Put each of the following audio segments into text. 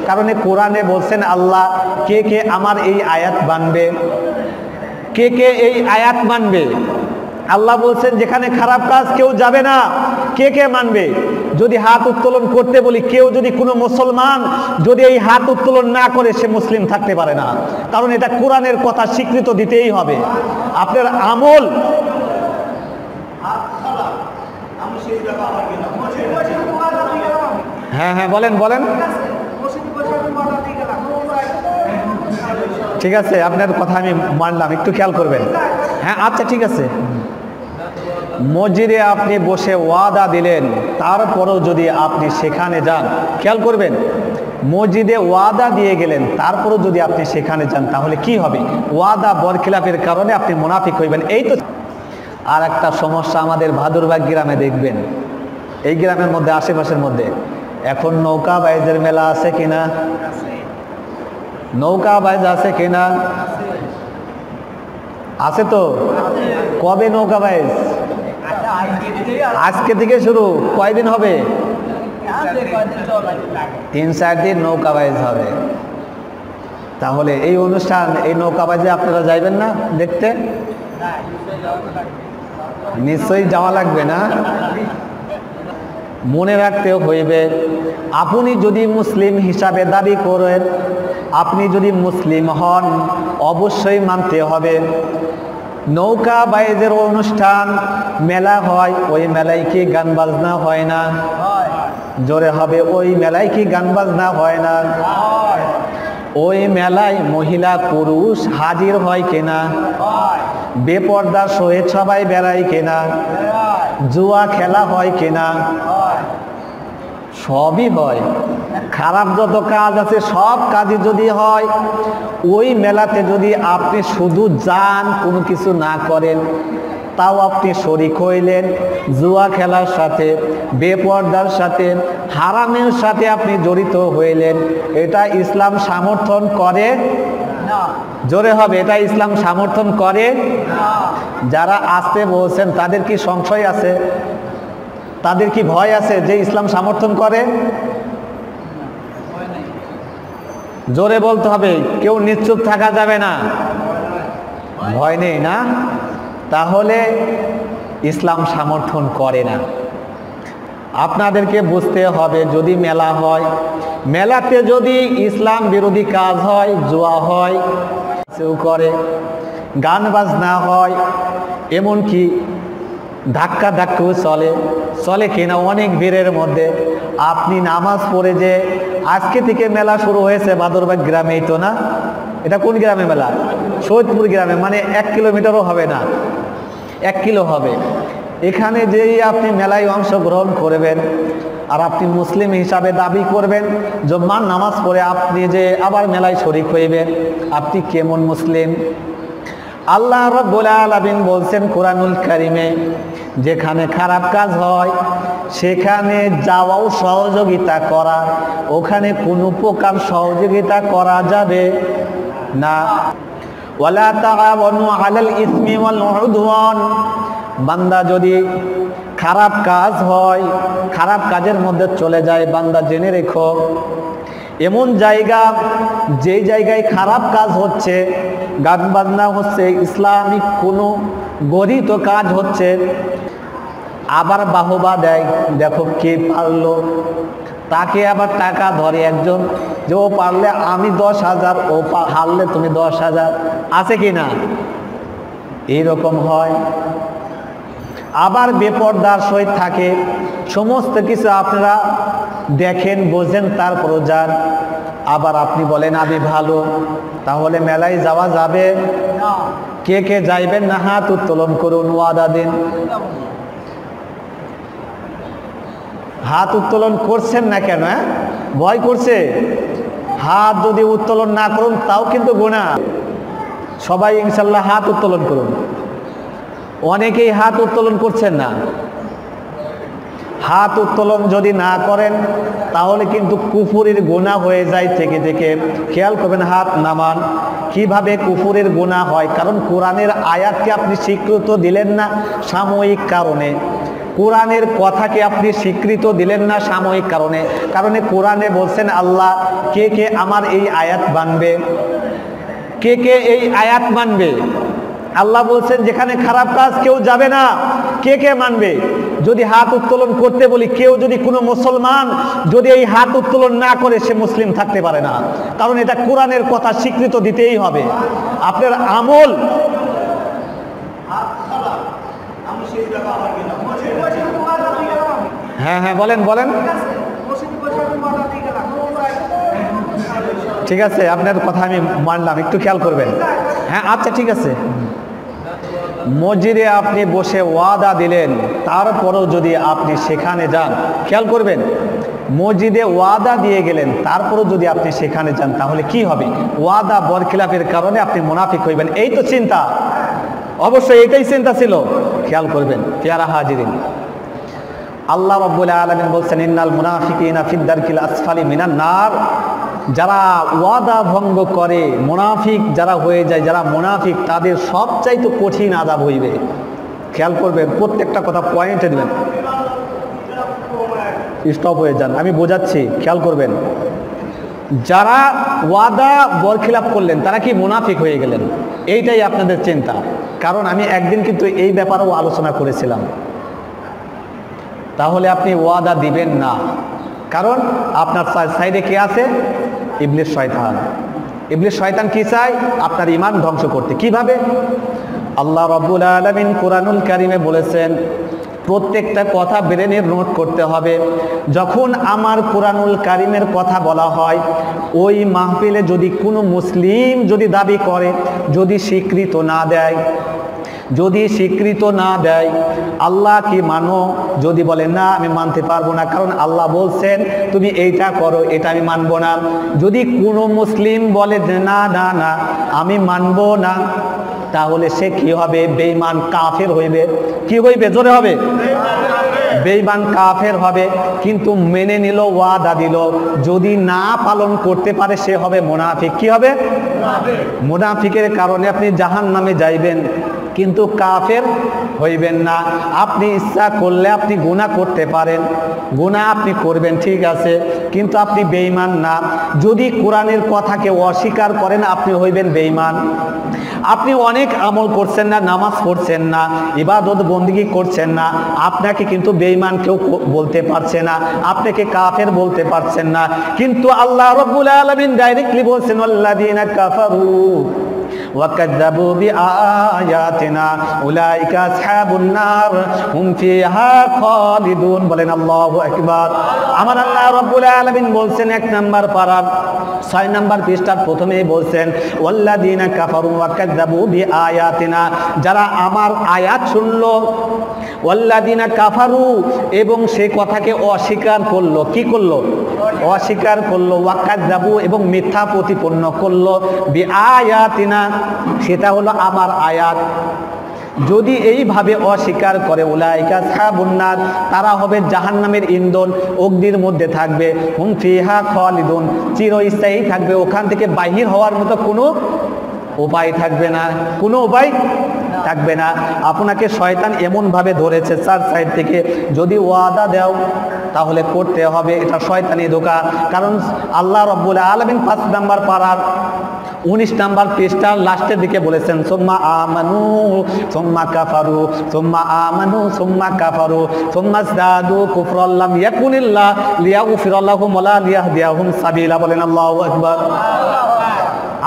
কারণে কোরআনে বলছেন আল্লাহ, কে কে আমার এই আয়াত মানবে, কে কে এই আয়াত মানবে। আল্লাহ বলছেন যেখানে খারাপ কাজ কেউ যাবে না, কে কে মানবে। যদি হাত উত্তোলন করতে বলি, কেউ যদি কোনো মুসলমান যদি এই হাত উত্তোলন না করে, সে মুসলিম থাকতে পারে না। কারণ এটা কোরআনের কথা, স্বীকৃত দিতেই হবে। আপনার আমল হ্যাঁ হ্যাঁ বলেন বলেন। ঠিক আছে, আপনার কথা আমি মানলাম, একটু খেয়াল করবেন। হ্যাঁ আচ্ছা ঠিক আছে। মসজিদে আপনি বসে ওয়াদা দিলেন, তারপরেও যদি আপনি সেখানে যান, খেয়াল করবেন, মসজিদে ওয়াদা দিয়ে গেলেন, তারপরেও যদি আপনি সেখানে যান, তাহলে কি হবে? ওয়াদা বরখিলাফের কারণে আপনি মুনাফিক হইবেন। এই তো। আর একটা সমস্যা আমাদের ভাদুরবাগ গ্রামে দেখবেন, এই গ্রামের মধ্যে আশেপাশের মধ্যে এখন নৌকা বাইজের মেলা আছে কিনা? নৌকা বাইজ আছে কিনা? আছে তো। কবে নৌকা বাইজ? আজকে থেকে শুরু। কয়দিন হবে? 3-4 দিন নৌকা বাইজ হবে। তাহলে এই অনুষ্ঠান, এই নৌকা বাইজে আপনারা যাইবেন না দেখতে? নিশ্চয়ই যাওয়া লাগবে না? মনে রাখতে হইবে, আপনি যদি মুসলিম হিসাবে দাবি করেন, আপনি যদি মুসলিম হন, অবশ্যই মানতে হবে নৌকা বাইজের অনুষ্ঠান মেলা হয়, ওই মেলায় কি গান বাজনা হয় না? জোরে হবে, ওই মেলায় কি গান বাজনা হয় না? ওই মেলায় মহিলা পুরুষ হাজির হয় কিনা? বেপর্দা সহিত সবাই বেড়ায় কিনা? জুয়া খেলা হয় কিনা? সবই হয়। খারাপ যত কাজ আছে সব কাজই যদি হয়, ওই মেলাতে যদি আপনি শুধু যান, কোনো কিছু না করেন, তাও আপনি শরীক হইলেন জুয়া খেলার সাথে, বেপর্দার সাথে, হারামের সাথে আপনি জড়িত হইলেন। এটা ইসলাম সমর্থন করে না। জোরে হবে, এটা ইসলাম সমর্থন করে না। যারা আসতে বলছেন তাদের কি সংশয় আছে? তাদের কি ভয় আছে যে ইসলাম সমর্থন করে? জোরে বলতে হবে, কেউ নিশ্চুপ থাকা যাবে না। ভয় নেই না? তাহলে ইসলাম সমর্থন করে না। আপনাদেরকে বুঝতে হবে, যদি মেলা হয়, মেলাতে যদি ইসলাম বিরোধী কাজ হয়, জুয়া হয়, কেউ করে, গান বাজনা হয়, এমনকি ধাক্কা ধাক্কাও চলে কিনা অনেক ভিড়ের মধ্যে, আপনি নামাজ পড়ে যে আজকে থেকে মেলা শুরু হয়েছে বাদরবাগ গ্রামেই তো না? এটা কোন গ্রামে মেলা? সৈয়দপুর গ্রামে, মানে 1 কিলোমিটারও হবে না, 1 কিলো হবে। এখানে যেই আপনি মেলায় অংশগ্রহণ করবেন, আর আপনি মুসলিম হিসাবে দাবি করবেন, জুম্মার নামাজ পড়ে আপনি যে আবার মেলায় শরীক হইবেন, আপনি কেমন মুসলিম? আল্লাহ রাব্বুল আলামিন বলছেন কোরআনুল কারীমে, যেখানে খারাপ কাজ হয় সেখানে যাওয়াও সহযোগিতা করা, ওখানে কোনো প্রকার সহযোগিতা করা যাবে না। ওয়ালা তাআওয়ানু আলাল ইসমি ওয়াল উদওয়ান। বান্দা যদি খারাপ কাজ হয়, খারাপ কাজের মধ্যে চলে যায়, বান্দা জেনে রেখো, এমন জায়গা, যে জায়গায় খারাপ কাজ হচ্ছে, গান বাজনা হচ্ছে, ইসলামিক কোনো গরিত কাজ হচ্ছে, আবার বাহবা দেয়, দেখো কে পারলো, তাকে আবার টাকা ধরে একজন, যে ও পারলে আমি 10,000, ও হারলে তুমি 10,000, আছে কি না? এইরকম হয়। আবার বেপরদার সহিত থাকে, সমস্ত কিছু আপনারা দেখেন, বোঝেন, তারপরও যান। আবার আপনি বলেন আমি ভালো, তাহলে মেলায় যাওয়া যাবে না। কে কে যাইবেন না হাত উত্তোলন করুন, ওয়াদা দিন। হাত উত্তোলন করছেন না কেন? ভয় করছে? হাত যদি উত্তোলন না করুন তাও কিন্তু গুনাহ। সবাই ইনশাল্লাহ হাত উত্তোলন করুন। অনেকেই হাত উত্তোলন করছেন না। হাত উত্তোলন যদি না করেন তাহলে কিন্তু কুফুরের গুনাহ হয়ে যায় থেকে থেকে। খেয়াল করবেন, হাত নামান। কিভাবে কুফুরের গুনাহ হয়? কারণ কোরআনের আয়াতকে আপনি স্বীকৃত দিলেন না সাময়িক কারণে। কোরআনের কথাকে আপনি স্বীকৃত দিলেন না সাময়িক কারণে কোরআনে বলছেন আল্লাহ কে কে আমার এই আয়াত মানবে, কে কে এই আয়াত মানবে। আল্লাহ বলছেন যেখানে খারাপ কাজ কেউ যাবে না, কে কে মানবে। যদি হাত উত্তোলন করতে বলি, কেউ যদি কোনো মুসলমান যদি এই হাত উত্তোলন না করে সে মুসলিম থাকতে পারে না, কারণ এটা কোরআনের কথা স্বীকৃত দিতেই হবে। আপনার আমল হ্যাঁ হ্যাঁ বলেন বলেন ঠিক আছে, আপনার কথা আমি মানলাম, একটু খেয়াল করবেন। হ্যাঁ আচ্ছা ঠিক আছে। মসজিদে আপনি বসে ওয়াদা দিলেন, তারপরেও যদি আপনি সেখানে যান, খেয়াল করবেন, মসজিদে ওয়াদা দিয়ে গেলেন, তারপরেও যদি আপনি সেখানে যান, তাহলে কি হবে? ওয়াদা বরখিলাফের কারণে আপনি মুনাফিক হইবেন। এই তো চিন্তা, অবশ্যই এটাই চিন্তা ছিল। খেয়াল করবেন পেয়ারা হাজিরিন, আল্লাহ রাব্বুল আলামিন বলছেন ইন্নাল মুনাফিকিনা ফিদ দারকিল আসফালি মিনান নার। যারা ওয়াদা ভঙ্গ করে, মুনাফিক যারা হয়ে যায়, যারা মুনাফিক, তাদের সবচাইতে কঠিন আযাব হইবে। খেয়াল করবেন, প্রত্যেকটা কথা পয়েন্টে দিবেন। স্টপ হয়ে যান, আমি বোঝাচ্ছি, খেয়াল করবেন। যারা ওয়াদা বরখিলাফ করলেন তারা কি মুনাফিক হয়ে গেলেন, এইটাই আপনাদের চিন্তা। কারণ আমি একদিন কিন্তু এই ব্যাপারেও আলোচনা করেছিলাম। তাহলে আপনি ওয়াদা দিবেন না, কারণ আপনার সাইডে কে আছে? ইবলিস শয়তান। ইবলিস শয়তান কি চায়? আপনার ঈমান ধ্বংস করতে। কিভাবে? আল্লাহ রাব্বুল আলামিন কোরআনুল কারীমে বলেছেন, প্রত্যেকটা কথা ব্রেনে নোট করতে হবে। যখন আমার কোরআনুল কারীমের কথা বলা হয়, ওই মাহফিলে যদি কোনো মুসলিম যদি দাবি করে, যদি স্বীকৃত না দেয়, যদি স্বীকৃত না দেয়, আল্লাহ কি মানো, যদি বলে না আমি মানতে পারবো না, কারণ আল্লাহ বলছেন তুমি এইটা করো, এটা আমি মানবো না। যদি কোনো মুসলিম বলে যে না না না আমি মানবো না, তাহলে সে কি হবে? বেঈমান কাফের হইবে। কি হইবে? জোরে হবে, বেঈমান কাফের হবে। কিন্তু মেনে নিল, ওয়াদা দিল, যদি না পালন করতে পারে সে হবে মুনাফিক। কি হবে? মুনাফিকের কারণে আপনি জাহান্নামে যাইবেন, কিন্তু কাফের হইবেন না। আপনি ইচ্ছা করলে আপনি গুনাহ করতে পারেন, গুনাহ আপনি করবেন, ঠিক আছে, কিন্তু আপনি বেঈমান না। যদি কোরআনের কথাকে অস্বীকার করেন, আপনি হইবেন বেঈমান। আপনি অনেক আমল করছেন না, নামাজ পড়ছেন না, ইবাদত বন্দেগী করছেন না, আপনাকে কিন্তু বেঈমান কেউ বলতে পারছে না, আপনাকে কাফের বলতে পারছেন না। কিন্তু আল্লাহ রাব্বুল আলামিন ডাইরেক্টলি বলছেন আল্লাযীনা কাফারু ওয়াকাযযাবু বিআয়াতিনা উলাইকা আসহাবুন নার হুম ফিহা খালিদুন। বলেন আল্লাহু আকবার। আমার আল্লাহ রাব্বুল আলামিন বলছেন 1 নাম্বার পারার 6 নাম্বার পৃষ্ঠার প্রথমেই বলছেন ওয়াল্লাযীনা কাফারু ওয়াকাযযাবু বিআয়াতিনা, যারা আমার আয়াত শুনলো, ওয়াল্লাযীনা কাফারু এবং সে কথাকে অস্বীকার করলো। কি করলো? অস্বীকার করলো। ওয়াকাযযাবু এবং মিথ্যা প্রতিপন্ন করলো। বিআয়াতিনা, সেটা হলো আমার আয়াত। যদি এইভাবে অস্বীকার করে, উলাইকা আসহাবুন নার, তারা হবে জাহান্নামের ইন্ধন, অগ্নির মধ্যে থাকবে। হুম ফিহা খালিদুন, চিরস্থায়ী থাকবে, ওখান থেকে বাহির হওয়ার মতো কোনো উপায় থাকবে না, কোনো উপায় থাকবে না। আপনাকে শয়তান এমনভাবে ধরেছে 4 সাইড থেকে, যদি ওয়াদা দাও তাহলে করতে হবে, এটা শয়তানি ধোঁকা। কারণ আল্লাহ রাব্বুল আলামিন 5 নাম্বার পারার 19 নাম্বার পৃষ্ঠার লাস্টের দিকে বলেছেন সুম্মা আমানু সুম্মা কাফারু সুম্মা আমানু সুম্মা কাফারু সুম্মা যাদু কুফরান লাম ইয়াকুনিল্লাহ লিয়াগফিরা লাহুম ওয়া লা লিয়াহদিয়াহুম সাবিলা। বলেন আল্লাহু আকবার।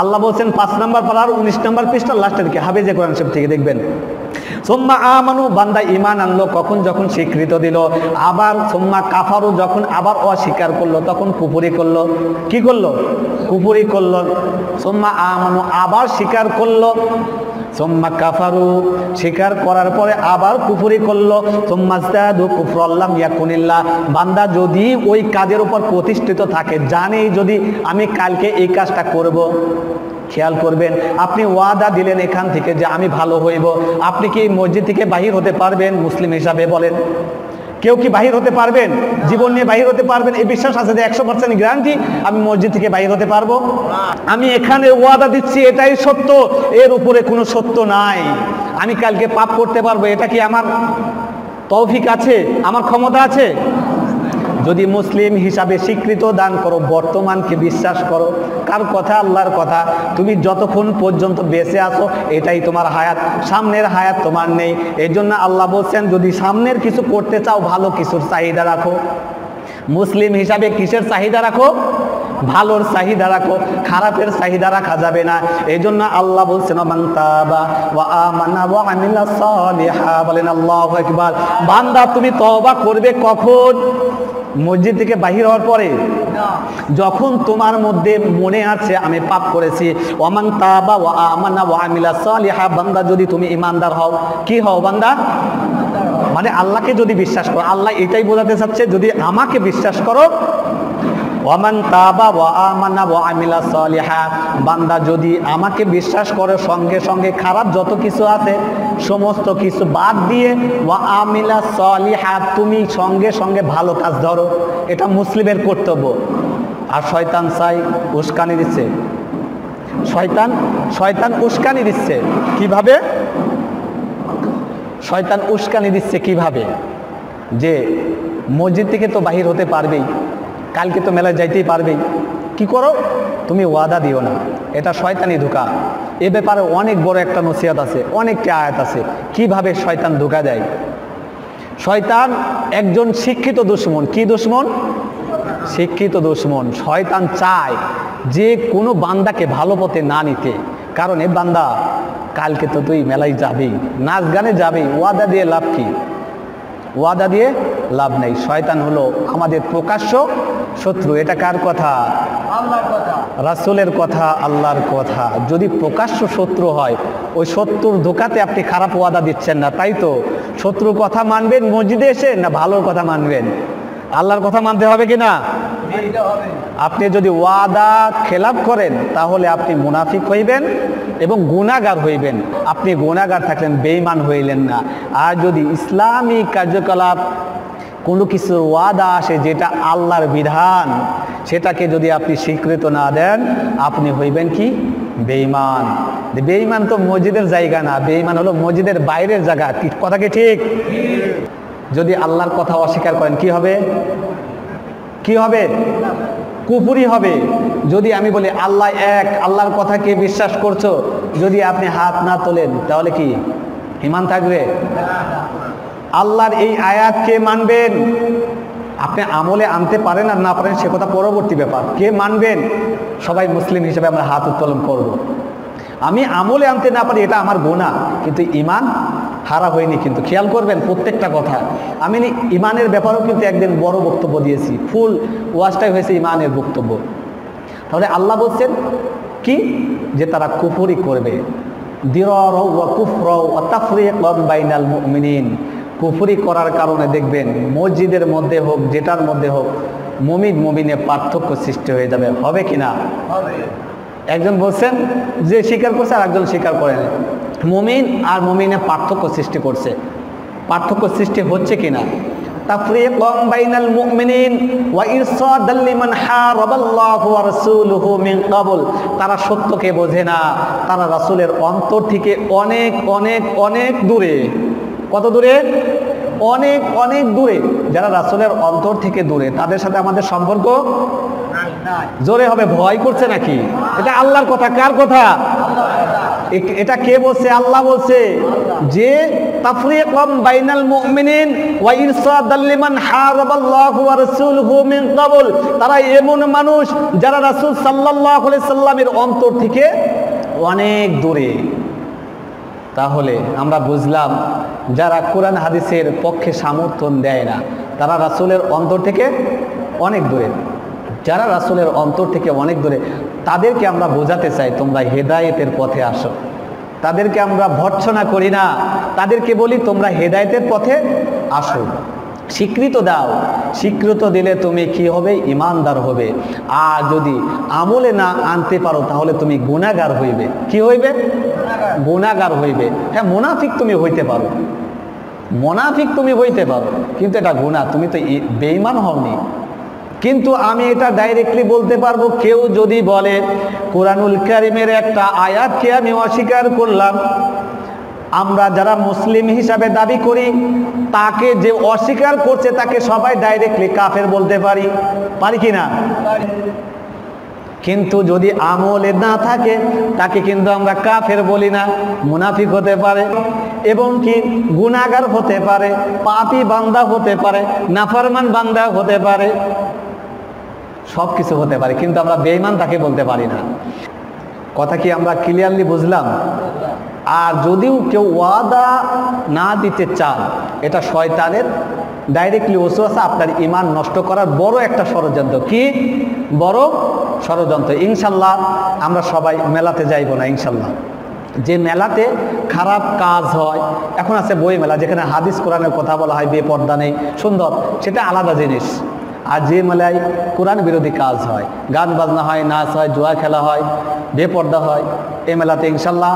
আল্লাহ বলছেন 5 নাম্বার পারার 19 নাম্বার পৃষ্ঠার লাস্টের দিকে, হাফেজে কোরআন শরীফ থেকে দেখবেন। সুম্মা আমানু, বান্দা ঈমান আনলো কখন? যখন স্বীকৃত দিল। আবার সুম্মা কাফারু, যখন আবার অস্বীকার করলো, তখন কুফরি করলো। কি করলো? কুফরি করলো। সুম্মা আমানু, আবার স্বীকার করলো। সুম্মা কাফারু, স্বীকার করার পরে আবার কুফরি করলো। সুম্মা যাদু কুফরান লাম ইয়াকুনিল্লাহ, বান্দা যদি ওই কাজের উপর প্রতিষ্ঠিত থাকে, জানে যদি আমি কালকে এই কাজটা করব। খেয়াল করবেন, আপনি ওয়াদা দিলেন এখান থেকে যে আমি ভালো হইব, আপনি কি মসজিদ থেকে বাহির হতে পারবেন মুসলিম হিসাবে? বলেন, কেউ কি বাহির হতে পারবেন? জীবন নিয়ে বাহির হতে পারবেন? এই বিশ্বাস আছে যে 100% গ্যারান্টি আমি মসজিদ থেকে বাহির হতে পারবো? আমি এখানে ওয়াদা দিচ্ছি এটাই সত্য, এর উপরে কোনো সত্য নাই। আমি কালকে পাপ করতে পারবো, এটা কি আমার তৌফিক আছে, আমার ক্ষমতা আছে। যদি মুসলিম হিসাবে স্বীকৃত দান করো, বর্তমানকে বিশ্বাস করো, কার কথা? আল্লাহর কথা। তুমি যতক্ষণ পর্যন্ত বেঁচে আছো এটাই তোমার হায়াত, সামনের হায়াত তোমার নেই। এই জন্য আল্লাহ বলছেন যদি সামনের কিছু করতে চাও ভালো কিছুর চাহিদা রাখো। মুসলিম হিসাবে কিসের চাহিদা রাখো? ভালোর চাহিদা রাখো, খারাপের চাহিদা রাখা যাবে না। এই জন্য আল্লাহ বলছেন মান তাবা ওয়া আমানা ওয়া আমিলা সালিহা, বলেন আল্লাহু আকবার। বান্দা তুমি তওবা করবে কখন? মসজিদ থেকে বাহির হওয়ার পরে? যখন তোমার মধ্যে মনে আছে আমি পাপ করেছি। ওয়ামান তাবা ওয়া আমানা ওয়া আমিলা সালিহা, বান্দা যদি তুমি ঈমানদার হও, কি হও বান্দা? মানে আল্লাহকে যদি বিশ্বাস করো, আল্লাহ এটাই বোঝাতে চাচ্ছে যদি আমাকে বিশ্বাস করো। ওয়ামান তাবা ওয়া আমানা ওয়া আমিলা সালিহা, বান্দা যদি আমাকে বিশ্বাস করে সঙ্গে সঙ্গে খারাপ যত কিছু আছে সমস্ত কিছু বাদ দিয়ে ওয়া আমিলা সালিহা, তুমি সঙ্গে সঙ্গে ভালো কাজ ধরো, এটা মুসলিমের কর্তব্য। আর শয়তান চাই উস্কানি দিচ্ছে, শয়তান উস্কানি দিচ্ছে কিভাবে? শয়তান উস্কানি দিচ্ছে কিভাবে? যে মসজিদ থেকে তো বাহির হতে পারবেই, কালকে তো মেলায় যাইতেই পারবেই, কি করো? তুমি ওয়াদা দিও না, এটা শয়তানি ধোঁকা। এ ব্যাপারে অনেক বড় একটা নসিহত আছে, অনেকটা আয়াত আছে কিভাবে শয়তান ধোঁকা দেয়। শয়তান একজন শিক্ষিত দুশমন। কি দুশমন? শিক্ষিত দুশমন। শয়তান চায় যে কোনো বান্দাকে ভালো পথে না নিতে, কারণ এ বান্দা কালকে তো তুই মেলায় যাবেই, নাচ গানে যাবেই, ওয়াদা দিয়ে লাভ কি? ওয়াদা দিয়ে লাভ নেই। শয়তান হলো আমাদের প্রকাশ্য শত্রু। এটা কার কথা? আল্লাহর কথা, রাসূলের কথা, আল্লাহর কথা। যদি প্রকাশ্য শত্রু হয়, ওই শত্রুর ধোঁকাতে আপনি খারাপ ওয়াদা দিচ্ছেন না, তাই তো? শত্রুর কথা মানবেন মসজিদে এসে, না ভালোর কথা মানবেন? আল্লাহর কথা মানতে হবে কিনা? আপনি যদি ওয়াদা খেলাপ করেন তাহলে আপনি মুনাফিক হইবেন এবং গুনাহগার হইবেন। আপনি গুনাহগার থাকলেন, বেঈমান হইলেন না। আর যদি ইসলামী কার্যকলাপ কোনো কিছু ওয়াদা আসে যেটা আল্লাহর বিধান, সেটাকে যদি আপনি স্বীকৃত না দেন আপনি হইবেন কি? বেঈমান। বেঈমান তো মসজিদের জায়গা না, বেঈমান হলো মসজিদের বাইরের জায়গা। কথা কি ঠিক? যদি আল্লাহর কথা অস্বীকার করেন কি হবে? কি হবে? কুফরি হবে। যদি আমি বলি আল্লাহ এক, আল্লাহর কথা কে বিশ্বাস করছো, যদি আপনি হাত না তোলেন তাহলে কি ঈমান থাকবে? আল্লাহর এই আয়াত কে মানবেন? আপনি আমলে আনতে পারেন আর না পারেন সে কথা পরবর্তী ব্যাপার। কে মানবেন? সবাই মুসলিম হিসেবে আমরা হাত উত্তোলন করব। আমি আমলে আনতে না পারি এটা আমার গুনাহ, কিন্তু ঈমান হারা হয়নি। কিন্তু খেয়াল করবেন প্রত্যেকটা কথা। আমি ঈমানের ব্যাপারেও কিন্তু একদিন বড় বক্তব্য দিয়েছি, ফুল ওয়াজটাই হয়েছে ঈমানের বক্তব্য। তাহলে আল্লাহ বলছেন কি? যে তারা কুফরি করবে। দিরার ওয়া কুফর ওয়া তাফরিকান বাইনাল মুমিনিন। কুফরি করার কারণে দেখবেন মসজিদের মধ্যে হোক যেটার মধ্যে হোক মুমিনে পার্থক্য সৃষ্টি হয়ে যাবে। হবে কিনা? হবে। একজন বলছেন যে স্বীকার করছে আর একজন স্বীকার করে না, মুমিন আর মুমিনে পার্থক্য সৃষ্টি করছে। পার্থক্য সৃষ্টি হচ্ছে কিনা? তাফরিকান বাইনাল মুমিনিন ওয়া ইরসাদাল লিমান হারাবাল্লাহু ওয়া রাসূলুহু মিন ক্বাবল। তারা সত্যকে বোঝে না, তারা রাসূলের অন্তর থেকে অনেক অনেক অনেক দূরে। কত দূরে? অনেক অনেক দূরে। যারা রাসূলের অন্তর থেকে দূরে তাদের সাথে আমাদের সম্পর্ক জোরে হবে। ভয় করছে নাকি? এটা আল্লাহর কথা। কার কথা? এটা কে বলছে? আল্লাহ বলছে যে তাফরিকান বাইনাল মুমিনিন ওয়া ইরসাদাল লিমান হারাবাল্লাহু ওয়া রাসূলুহু মিন ক্বাবল। তারা এমন মানুষ যারা রাসূল সাল্লাল্লাহু আলাইহি সাল্লামের অন্তর থেকে অনেক দূরে। তাহলে আমরা বুঝলাম যারা কোরআন হাদিসের পক্ষে সমর্থন দেয় না তারা রাসূলের অন্তর থেকে অনেক দূরে। যারা রাসূলের অন্তর থেকে অনেক দূরে তাদেরকে আমরা বোঝাতে চাই তোমরা হেদায়েতের পথে আসো। তাদেরকে আমরা ভর্ৎসনা করি না, তাদেরকে বলি তোমরা হেদায়েতের পথে আসো, স্বীকৃত দাও। স্বীকৃত দিলে তুমি কি হবে? ঈমানদার হবে। আর যদি আমলে না আনতে পারো তাহলে তুমি গুনাহগার হইবে। কি হইবে? গুনাহগার হইবে। হ্যাঁ, মুনাফিক তুমি হইতে পারো, মুনাফিক তুমি হইতে পারো, কিন্তু এটা গুনাহ, তুমি তো বেঈমান হওনি। কিন্তু আমি এটা ডাইরেক্টলি বলতে পারবো, কেউ যদি বলে কোরআনুল কারীমের একটা আয়াতকে আমি অস্বীকার করলাম, আমরা যারা মুসলিম হিসাবে দাবি করি তাকে যে অস্বীকার করছে তাকে সবাই ডাইরেক্টলি কাফের বলতে পারি, পারি কি না? কিন্তু যদি আমলে না থাকে তাকে কিন্তু আমরা কাফের বলি না, মুনাফিক হতে পারে এবং কি গুনাহগার হতে পারে, পাপী বান্দা হতে পারে, নাফরমান বান্দা হতে পারে, সব কিছু হতে পারে, কিন্তু আমরা বেঈমান তাকে বলতে পারি না। কথা কি আমরা ক্লিয়ারলি বুঝলাম? আর যদিও কেউ ওয়াদা না দিতে চান, এটা শয়তানের ডাইরেক্টলি ওয়াসওয়াসা, আপনার ঈমান নষ্ট করার বড় একটা ষড়যন্ত্র। কি বড় ষড়যন্ত্র? ইনশাল্লাহ আমরা সবাই মেলাতে যাইব না ইনশাল্লাহ। যে মেলাতে খারাপ কাজ হয়, এখন আছে বই মেলা যেখানে হাদিস কোরআনের কথা বলা হয়, বেপর্দা নেই, সুন্দর, সেটা আলাদা জিনিস। আর যে মেলায় কোরআন বিরোধী কাজ হয়, গান বাজনা হয়, নাচ হয়, জুয়া খেলা হয়, বেপর্দা হয়, এই মেলাতে ইনশাল্লাহ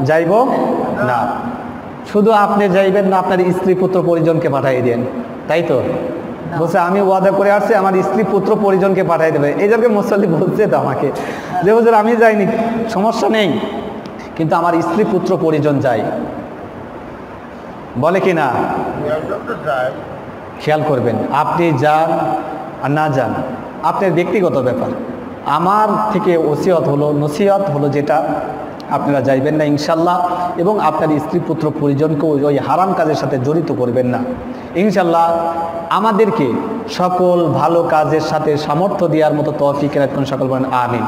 যাইব না। শুধু আপনি যাইবেন না, আপনার স্ত্রী পুত্র পরিজনকে পাঠিয়ে দেন, তাই তো? বলছে আমি ওয়াদা করে আসছি আমার স্ত্রী পুত্র পরিজনকে পাঠিয়ে দেবে। এই জন্য মুসল্লি বলছে তো আমাকে যে হুজুর আমি যাইনি, সমস্যা নেই, কিন্তু আমার স্ত্রী পুত্র পরিজন যাই, বলে কি না? খেয়াল করবেন, আপনি যান আর না যান আপনার ব্যক্তিগত ব্যাপার। আমার থেকে ওসিয়ত হলো, নসিহত হলো যেটা আপনারা যাইবেন না ইনশাল্লাহ, এবং আপনার স্ত্রী পুত্র পরিজনকে ওই হারাম কাজের সাথে জড়িত করবেন না ইনশাল্লাহ। আমাদেরকে সকল ভালো কাজের সাথে সামর্থ্য দেওয়ার মতো তৌফিক রাখুন, সকল বলেন আমিন।